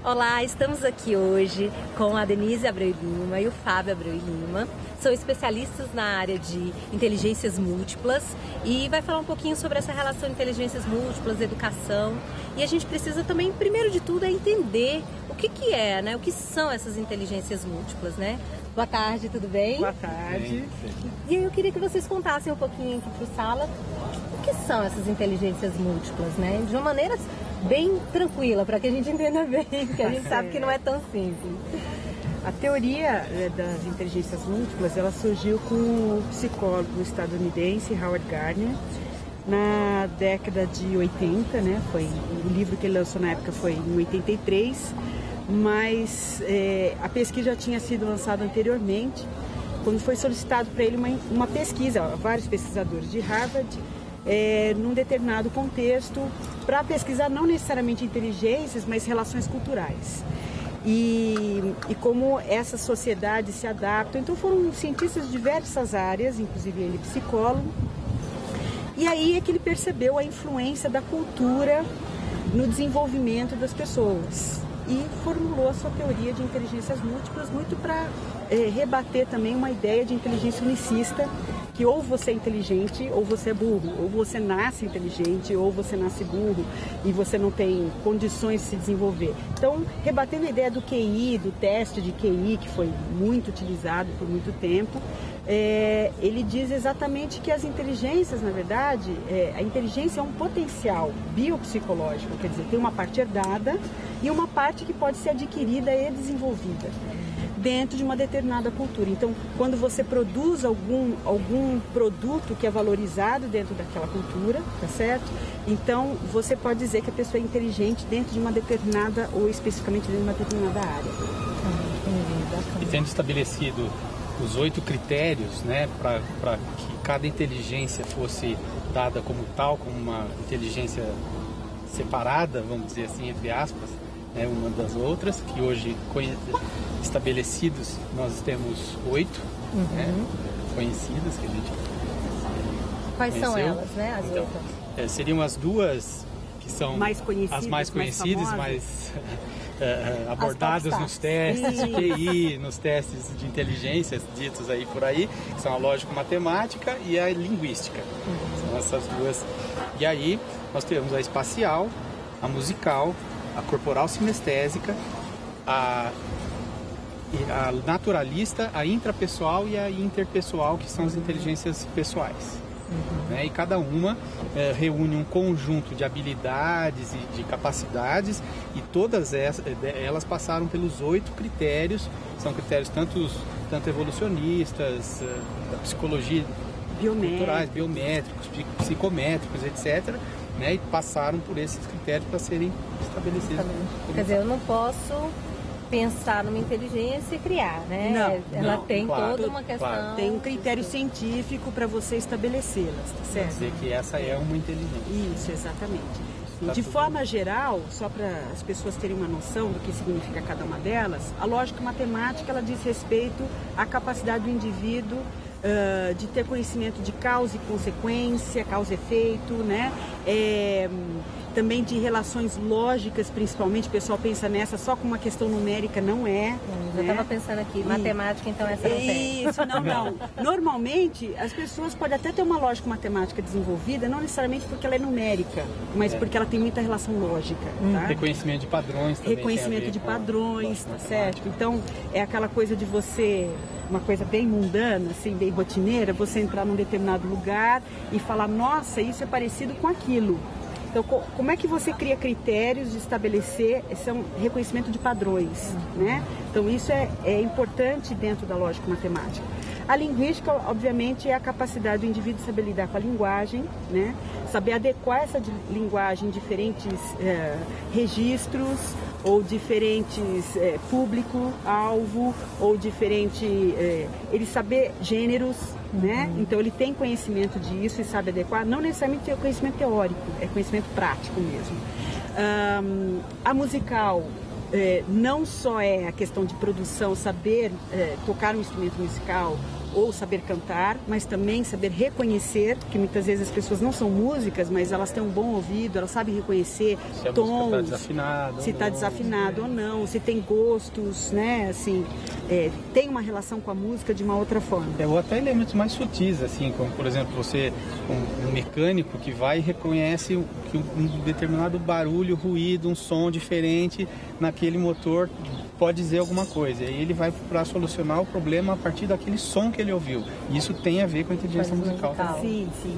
Olá, estamos aqui hoje com a Denise Abreu Lima e o Fábio Abreu Lima. São especialistas na área de inteligências múltiplas e vai falar um pouquinho sobre essa relação de inteligências múltiplas, educação. E a gente precisa também, primeiro de tudo, entender o que é, né? O que são essas inteligências múltiplas, né? Boa tarde, tudo bem? Boa tarde. E aí eu queria que vocês contassem um pouquinho aqui para o sala o que são essas inteligências múltiplas, né? De uma maneira bem tranquila, para que a gente entenda bem, porque a gente sabe que não é tão simples. A teoria das inteligências múltiplas, ela surgiu com o psicólogo estadunidense Howard Gardner na década de 80, né? Foi o livro que ele lançou na época foi em 83, mas a pesquisa já tinha sido lançada anteriormente, quando foi solicitado para ele uma pesquisa, vários pesquisadores de Harvard, num determinado contexto, para pesquisar não necessariamente inteligências, mas relações culturais. E como essas sociedades se adaptam. Então foram cientistas de diversas áreas, inclusive ele psicólogo. E aí é que ele percebeu a influência da cultura no desenvolvimento das pessoas. E formulou a sua teoria de inteligências múltiplas muito para rebater também uma ideia de inteligência unicista, que ou você é inteligente ou você é burro, ou você nasce inteligente ou você nasce burro e você não tem condições de se desenvolver. Então, rebatendo a ideia do QI, do teste de QI, que foi muito utilizado por muito tempo, ele diz exatamente que as inteligências, na verdade, a inteligência é um potencial biopsicológico, quer dizer, tem uma parte herdada e uma parte que pode ser adquirida e desenvolvida dentro de uma determinada cultura. Então, quando você produz algum produto que é valorizado dentro daquela cultura, tá certo? Então, você pode dizer que a pessoa é inteligente dentro de uma determinada, ou especificamente dentro de uma determinada área. E tendo estabelecido os 8 critérios, né, para que cada inteligência fosse dada como tal, como uma inteligência separada, vamos dizer assim, entre aspas, né, uma das outras, que hoje estabelecidos nós temos 8, né, conhecidas que a gente Quais conheceu. são elas, né, as então, 8? Seriam as duas que são as mais conhecidas, mais abordadas nos testes de QI, nos testes de inteligência, ditos aí por aí, que são a lógico-matemática e a linguística. São essas duas. E aí nós temos a espacial, a musical, a corporal sinestésica, a naturalista, a intrapessoal e a interpessoal, que são as inteligências pessoais. Né? E cada uma reúne um conjunto de habilidades e de capacidades, e todas elas passaram pelos 8 critérios, são critérios tanto evolucionistas, da psicologia, culturais, biométricos, psicométricos, etc., né? E passaram por esses critérios para serem estabelecidos. Quer dizer, eu não posso pensar numa inteligência e criar, né? Não, Ela tem claro, toda uma questão... claro. Tem um critério científico para você estabelecê-las, tá certo? Quer dizer que essa é uma inteligência. Isso, exatamente. De forma geral, só para as pessoas terem uma noção do que significa cada uma delas, a lógica matemática ela diz respeito à capacidade do indivíduo de ter conhecimento de causa e consequência, causa e efeito, né? Também de relações lógicas, principalmente, o pessoal pensa nessa só com uma questão numérica, não é. Eu estava pensando aqui, matemática, então essa não tem. Isso, não. Normalmente, as pessoas podem até ter uma lógica matemática desenvolvida, não necessariamente porque ela é numérica, mas porque ela tem muita relação lógica. Tá? Reconhecimento de padrões também. Reconhecimento de padrões, tá certo? Então, é aquela coisa de você... Uma coisa bem mundana, assim, bem rotineira, você entrar num determinado lugar e falar, nossa, isso é parecido com aquilo. Então, como é que você cria critérios de estabelecer esse reconhecimento de padrões, né? Então, isso é importante dentro da lógica matemática. A linguística, obviamente, é a capacidade do indivíduo de saber lidar com a linguagem, né? Saber adequar essa linguagem em diferentes registros, ou diferentes público-alvo, ou diferente... ele saber gêneros, né? Então ele tem conhecimento disso e sabe adequar, não necessariamente é conhecimento teórico, é conhecimento prático mesmo. A musical não só é a questão de produção, saber tocar um instrumento musical ou saber cantar, mas também saber reconhecer, que muitas vezes as pessoas não são músicas, mas elas têm um bom ouvido, elas sabem reconhecer tons, se está desafinado ou não, se tem gostos, né, assim, tem uma relação com a música de uma outra forma. Ou até elementos mais sutis, assim, como por exemplo, um mecânico que vai e reconhece que um determinado barulho, ruído, um som diferente naquele motor pode dizer alguma coisa, e aí ele vai procurar solucionar o problema a partir daquele som que ele ouviu. E isso tem a ver com a inteligência musical. Sim, sim.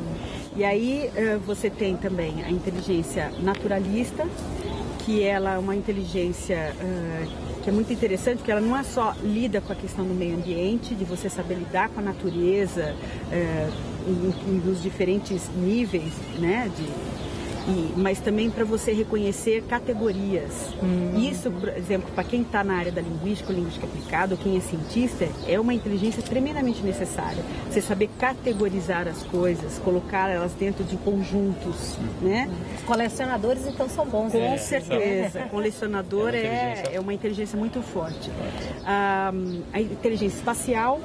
E aí você tem também a inteligência naturalista, que ela é uma inteligência que é muito interessante, porque ela não é só lida com a questão do meio ambiente, de você saber lidar com a natureza nos diferentes níveis, né, mas também para você reconhecer categorias. Isso, por exemplo, para quem está na área da linguística aplicada, ou quem é cientista, é uma inteligência tremendamente necessária. Você saber categorizar as coisas, colocar elas dentro de conjuntos, né? Os colecionadores, então, são bons. Com certeza. Colecionador é uma inteligência muito forte. A inteligência espacial,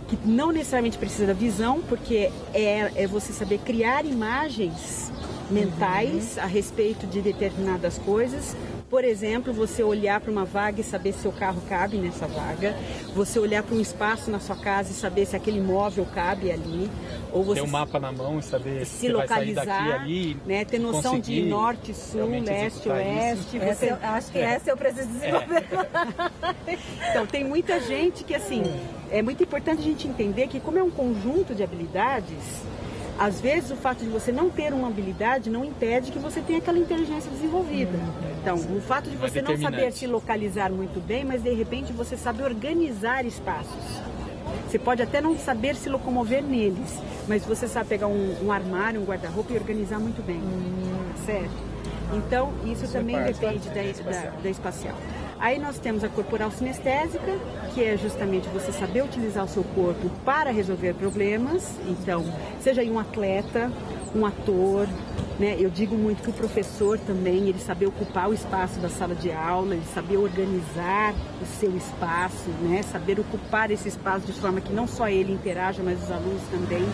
que não necessariamente precisa da visão, porque é você saber criar imagens mentais a respeito de determinadas coisas. Por exemplo, você olhar para uma vaga e saber se seu carro cabe nessa vaga, você olhar para um espaço na sua casa e saber se aquele móvel cabe ali, ou você ter um mapa na mão e saber se localizar, vai sair daqui ali, né, ter noção de norte, sul, leste, oeste. Acho que essa eu preciso desenvolver. Então, tem muita gente que, assim, é muito importante a gente entender que, como é um conjunto de habilidades, às vezes o fato de você não ter uma habilidade não impede que você tenha aquela inteligência desenvolvida. Então, o fato de você não saber se localizar muito bem, mas de repente você sabe organizar espaços. Você pode até não saber se locomover neles, mas você sabe pegar um armário, um guarda-roupa e organizar muito bem. Certo? Então, isso também depende da espacial. Aí nós temos a corporal sinestésica, que é justamente você saber utilizar o seu corpo para resolver problemas. Então, seja aí um atleta, um ator, né? Eu digo muito que o professor também, ele saber ocupar o espaço da sala de aula, ele saber organizar o seu espaço, né? Saber ocupar esse espaço de forma que não só ele interaja, mas os alunos também,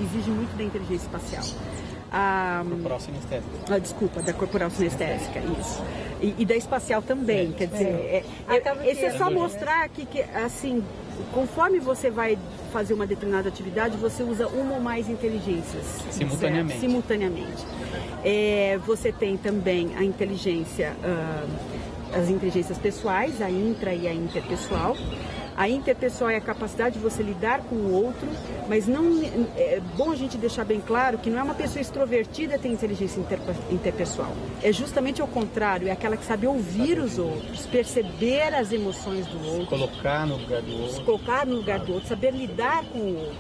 exige muito da inteligência espacial. Corporal sinestésica. Desculpa, da corporal sinestésica, isso. E da espacial também, quer dizer, esse é só mostrar aqui que, assim, conforme você vai fazer uma determinada atividade, você usa uma ou mais inteligências. Simultaneamente. Simultaneamente. Você tem também a inteligência, as inteligências pessoais, a intra e a interpessoal. A interpessoal é a capacidade de você lidar com o outro, mas não é bom a gente deixar bem claro que não é uma pessoa extrovertida que tem inteligência interpessoal. É justamente ao contrário, é aquela que sabe ouvir os outros, perceber as emoções do outro. Colocar no lugar do outro. Se colocar no lugar do outro, saber lidar com o outro.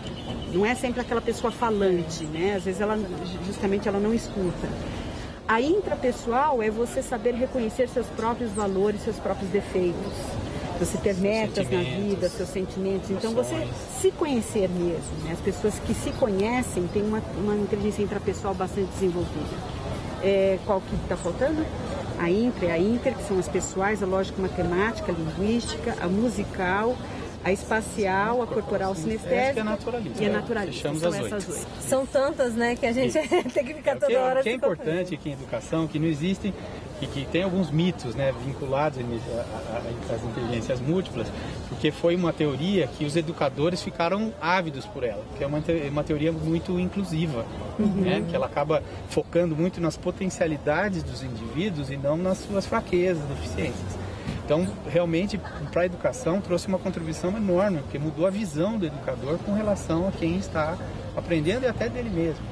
Não é sempre aquela pessoa falante, né? Às vezes ela não escuta. A intrapessoal é você saber reconhecer seus próprios valores, seus próprios defeitos. Você ter metas na vida, seus sentimentos. Então, você se conhecer mesmo, né? As pessoas que se conhecem têm uma inteligência intrapessoal bastante desenvolvida. Qual que está faltando? A inter, que são as pessoais, a lógico-matemática, a linguística, a musical, a espacial, a corporal sinestésica e a naturalista. Fechamos as 8. São tantas, né, que a gente tem que ficar toda hora... O que é importante aqui em educação, que não existem, e que tem alguns mitos, né, vinculados às inteligências múltiplas, porque foi uma teoria que os educadores ficaram ávidos por ela, que é uma teoria muito inclusiva, né, que ela acaba focando muito nas potencialidades dos indivíduos e não nas suas fraquezas, deficiências. Então, realmente, para a educação, trouxe uma contribuição enorme, porque mudou a visão do educador com relação a quem está aprendendo e até dele mesmo.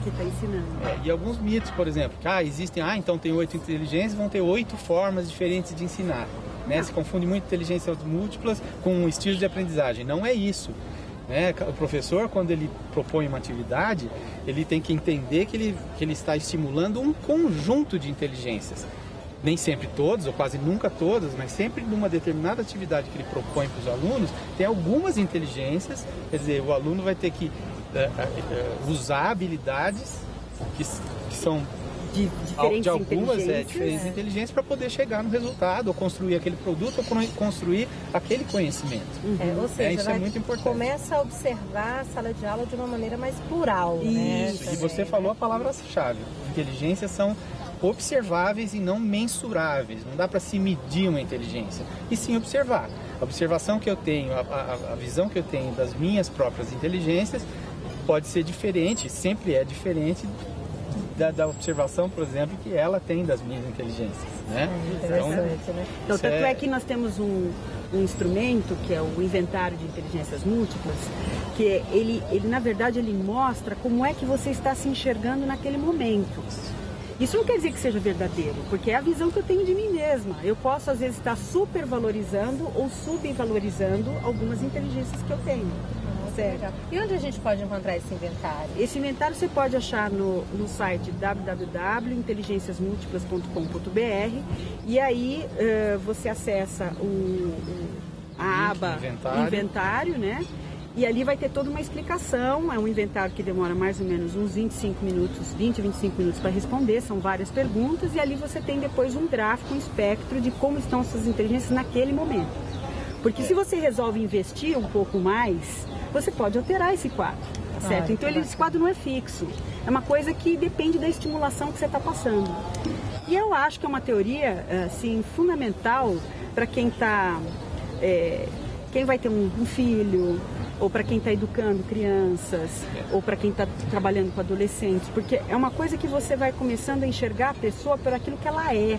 Que está ensinando. E alguns mitos, por exemplo, que então tem 8 inteligências, vão ter 8 formas diferentes de ensinar. Né? Se confunde muito inteligências múltiplas com estilos de aprendizagem. Não é isso. Né? O professor, quando ele propõe uma atividade, ele tem que entender que ele está estimulando um conjunto de inteligências. Nem sempre todas, ou quase nunca todas, mas sempre numa determinada atividade que ele propõe para os alunos, tem algumas inteligências, quer dizer, o aluno vai ter que usar habilidades que são de diferentes diferentes inteligências para poder chegar no resultado, ou construir aquele produto, ou construir aquele conhecimento. Ou seja, isso é muito importante. Começa a observar a sala de aula de uma maneira mais plural. Isso. Né? E você falou a palavra-chave. Inteligências são observáveis e não mensuráveis. Não dá para se medir uma inteligência, e sim observar. A observação que eu tenho, a visão que eu tenho das minhas próprias inteligências pode ser diferente, sempre é diferente da observação, por exemplo, que ela tem das minhas inteligências, né? Então, tanto é que nós temos um instrumento que é o inventário de inteligências múltiplas, que ele na verdade ele mostra como é que você está se enxergando naquele momento. Isso não quer dizer que seja verdadeiro, porque é a visão que eu tenho de mim mesma. Eu posso às vezes estar supervalorizando ou subvalorizando algumas inteligências que eu tenho. Certo. E onde a gente pode encontrar esse inventário? Esse inventário você pode achar no site www.inteligenciasmúltiplas.com.br, e aí você acessa a aba inventário, né? E ali vai ter toda uma explicação. É um inventário que demora mais ou menos uns 20 a 25 minutos para responder, são várias perguntas, e ali você tem depois um gráfico, um espectro de como estão suas inteligências naquele momento. Porque se você resolve investir um pouco mais, você pode alterar esse quadro, certo? Então esse quadro não é fixo, é uma coisa que depende da estimulação que você está passando. E eu acho que é uma teoria assim, fundamental para quem vai ter um filho, ou para quem está educando crianças, ou para quem está trabalhando com adolescentes, porque é uma coisa que você vai começando a enxergar a pessoa por aquilo que ela é.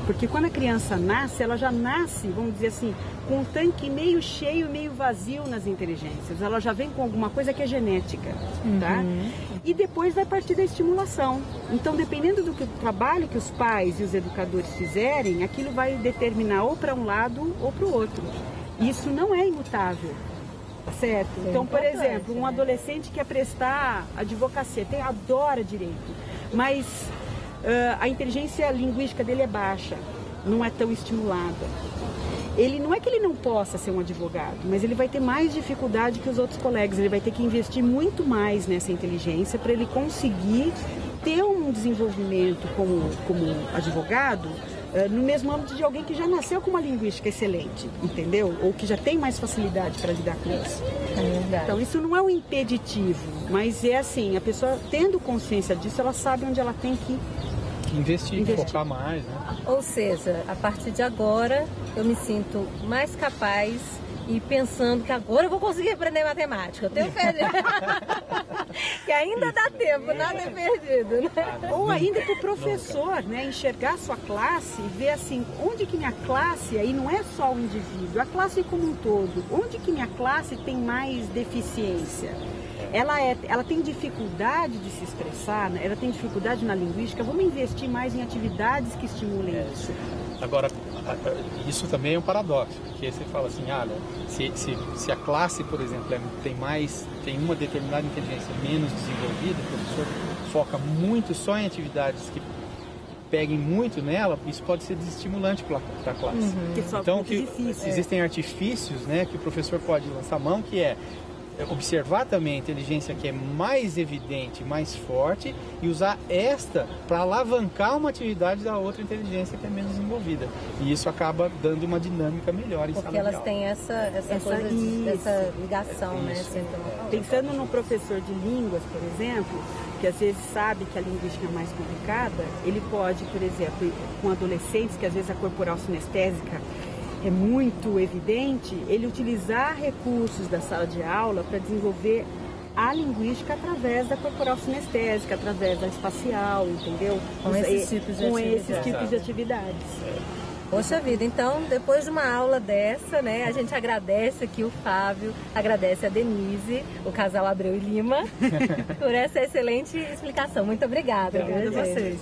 Porque quando a criança nasce, ela já nasce, vamos dizer assim, com um tanque meio cheio, meio vazio nas inteligências. Ela já vem com alguma coisa que é genética, tá? E depois vai partir da estimulação. Então, dependendo do trabalho que os pais e os educadores fizerem, aquilo vai determinar ou para um lado ou para o outro. Isso não é imutável, certo? Então, por exemplo, um adolescente quer prestar advocacia, adora direito, mas a inteligência linguística dele é baixa, não é tão estimulada. Ele não é que ele não possa ser um advogado, mas ele vai ter mais dificuldade que os outros colegas. Ele vai ter que investir muito mais nessa inteligência para ele conseguir ter um desenvolvimento como advogado no mesmo âmbito de alguém que já nasceu com uma linguística excelente, entendeu? Ou que já tem mais facilidade para lidar com isso. Então isso não é um impeditivo, mas é assim, a pessoa tendo consciência disso, ela sabe onde ela tem que investir. Focar mais, né? Ou seja, a partir de agora eu me sinto mais capaz e pensando que agora eu vou conseguir aprender matemática. Eu tenho fé que ainda dá tempo, nada é perdido, né? Ou ainda para o professor, né, enxergar a sua classe e ver assim, onde que minha classe, aí não é só o indivíduo, a classe como um todo, onde que minha classe tem mais deficiência? Ela tem dificuldade de se expressar, ela tem dificuldade na linguística, vamos investir mais em atividades que estimulem isso. Agora, isso também é um paradoxo, porque você fala assim, se a classe, por exemplo, tem uma determinada inteligência menos desenvolvida, o professor foca muito só em atividades que peguem muito nela, isso pode ser desestimulante para a classe. Então, existem artifícios, né, que o professor pode lançar mão, que é observar também a inteligência que é mais evidente, mais forte, e usar esta para alavancar uma atividade da outra inteligência que é menos desenvolvida. E isso acaba dando uma dinâmica melhor em sala de aula. Porque elas têm essa ligação, isso, né? Pensando no professor de línguas, por exemplo, que às vezes sabe que a linguística é mais complicada, ele pode, por exemplo, com adolescentes, que às vezes a corporal sinestésica é muito evidente, ele utilizar recursos da sala de aula para desenvolver a linguística através da corporal sinestésica, através da espacial, entendeu? Com esses tipos de atividades. Poxa vida, então depois de uma aula dessa, né, a gente agradece aqui o Fábio, agradece a Denise, o casal Abreu e Lima, por essa excelente explicação. Muito obrigada. Obrigada a vocês.